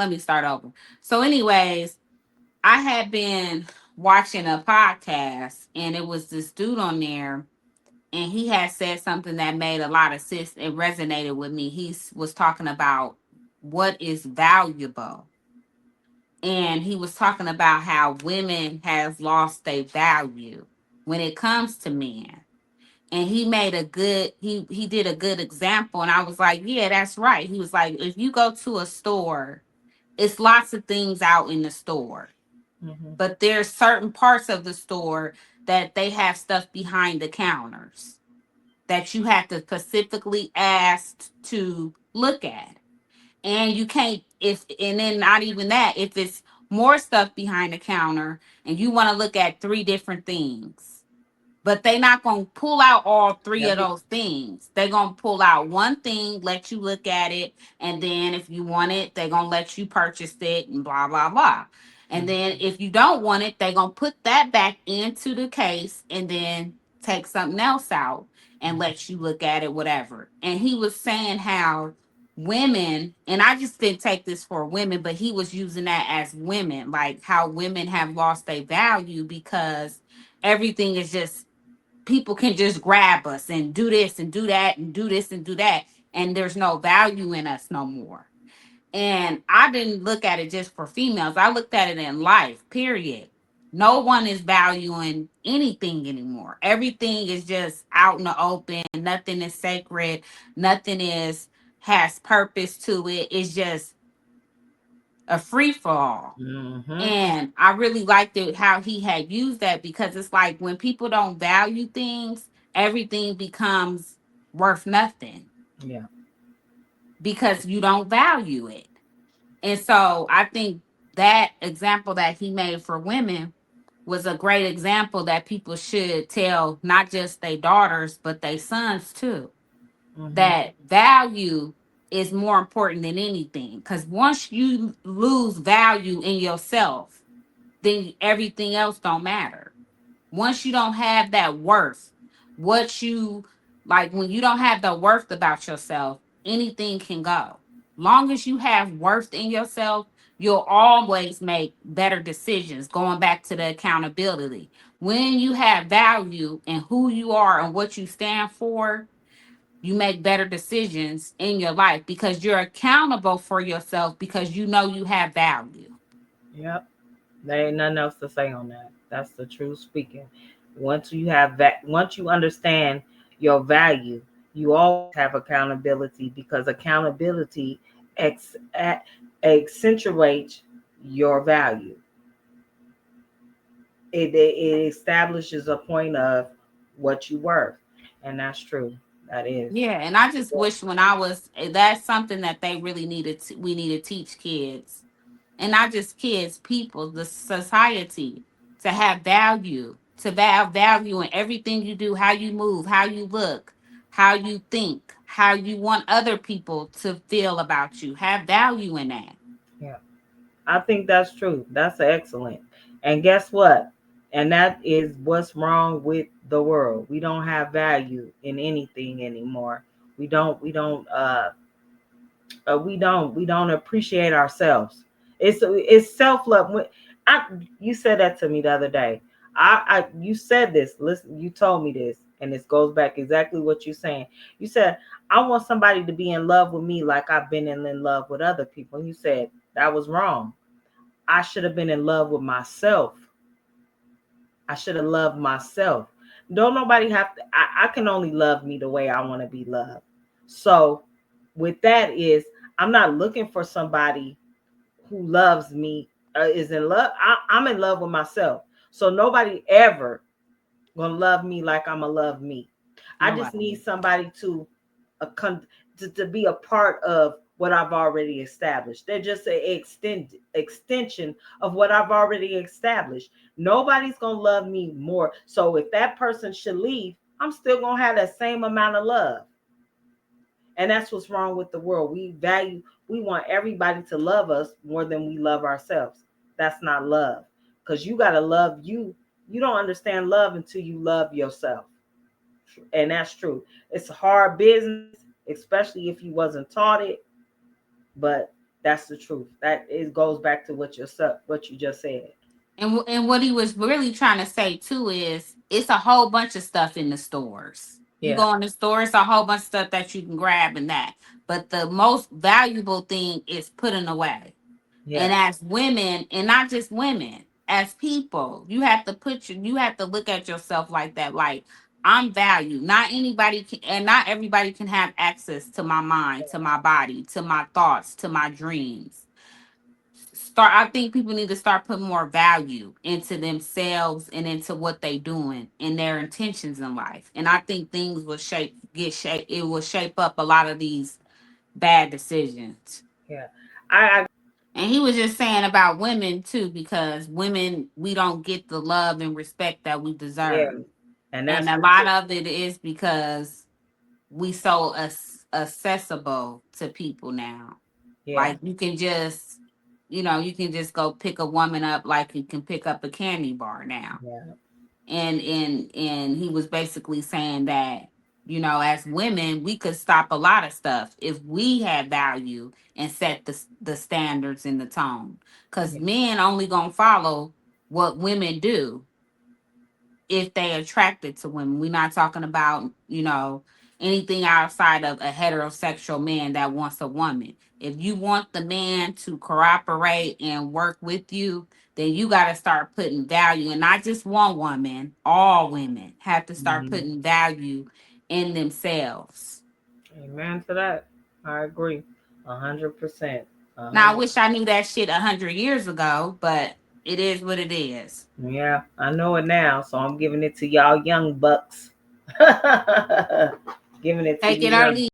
let me start over. So, anyways, I had been watching a podcast, and it was this dude on there, and he had said something that made a lot of sense. It resonated with me. Was talking about what is valuable, and he was talking about how women has lost their value when it comes to men. And he made a good he did a good example, and I was like, yeah, that's right. He was like, if you go to a store, it's lots of things out in the store, Mm-hmm. but there's certain parts of the store that they have stuff behind the counters that you have to specifically ask to look at. And you can't, if and then not even that, if it's more stuff behind the counter and you want to look at three different things, but they not gonna pull out all three of Yep. those things. They're gonna pull out one thing, let you look at it, and then if you want it, they're gonna let you purchase it and blah blah blah. And then Mm-hmm. if you don't want it, they're gonna put that back into the case and then take something else out and let you look at it, whatever. And he was saying how women, and I just didn't take this for women, but he was using that as women, like how women have lost their value because everything is just, people can just grab us and do this and do that and do this and do that, and there's no value in us no more. And I didn't look at it just for females, I looked at it in life, period. No one is valuing anything anymore. Everything is just out in the open. Nothing is sacred. Nothing is has purpose to it. It's just a free for all. Mm-hmm. And I really liked it how he had used that, because it's like when people don't value things, everything becomes worth nothing Yeah. because you don't value it. And so I think that example that he made for women was a great example that people should tell not just their daughters, but their sons too. Mm-hmm. That value is more important than anything. Because once you lose value in yourself, then everything else don't matter. Once you don't have that worth, what you like, when you don't have the worth about yourself, anything can go. Long as you have worth in yourself, you'll always make better decisions. Going back to the accountability, when you have value in who you are and what you stand for, you make better decisions in your life because you're accountable for yourself, because you know you have value. Yep. There ain't nothing else to say on that. That's the truth speaking. Once you have that, once you understand your value, you always have accountability because accountability accentuates your value. It establishes a point of what you worth, and that's true. That is. Yeah, and I just wish when I was, that's something that they really needed to, we need to teach kids. And not just kids, people, the society, to have value, to have value in everything you do, how you move, how you look, how you think, how you want other people to feel about you. Have value in that. Yeah. I think that's true. That's excellent. And guess what? And that is what's wrong with the world. We don't have value in anything anymore. We don't appreciate ourselves. It's self love. I You said that to me the other day. You said this. Listen, you told me this, and this goes back exactly what you're saying. You said I want somebody to be in love with me like I've been in love with other people. And you said that was wrong. I should have been in love with myself. I should have loved myself. Don't nobody have to. I can only love me the way I want to be loved. So, with that is, I'm not looking for somebody who loves me, is in love. I'm in love with myself. So nobody ever gonna love me like I'm gonna love me. I just Nobody. need somebody to be a part of what I've already established. They're just an extension of what I've already established. Nobody's gonna love me more. So if that person should leave, I'm still gonna have that same amount of love. And that's what's wrong with the world. We want everybody to love us more than we love ourselves. That's not love. Because you gotta love you. You don't understand love until you love yourself. And that's true. It's a hard business, especially if you wasn't taught it. But That's the truth. That it goes back to what you just said. And what he was really trying to say too is it's a whole bunch of stuff in the stores. You Yeah, go in the store, it's a whole bunch of stuff that you can grab in that. But the most valuable thing is putting away. And yeah, as women, and not just women, as people, you have to look at yourself like that. Like, I'm valued. Not anybody can, and not everybody can have access to my mind, to my body, to my thoughts, to my dreams. I think people need to start putting more value into themselves and into what they doing and their intentions in life. And I think things will it will shape up a lot of these bad decisions. yeah. I And he was just saying about women too, because women, we don't get the love and respect that we yeah, deserve. and And that's a the lot truth. of it is because we so accessible to people now. Yeah, Like you can just, you can just go pick a woman up like you can pick up a candy bar now. yeah, And he was basically saying that, as women, we could stop a lot of stuff if we had value and set the standards and the tone. Because yeah. men only gonna follow what women do if they attracted to women. We're not talking about, anything outside of a heterosexual man that wants a woman. If you want the man to cooperate and work with you, then you got to start putting value, and not just one woman, all women have to start Mhm. putting value in themselves. Amen to that. I agree, 100%. A Now, I hundred. wish I knew that shit 100 years ago, but it is what it is. Yeah, I know it now, so I'm giving it to y'all young bucks. Giving it to Take you it or young. leave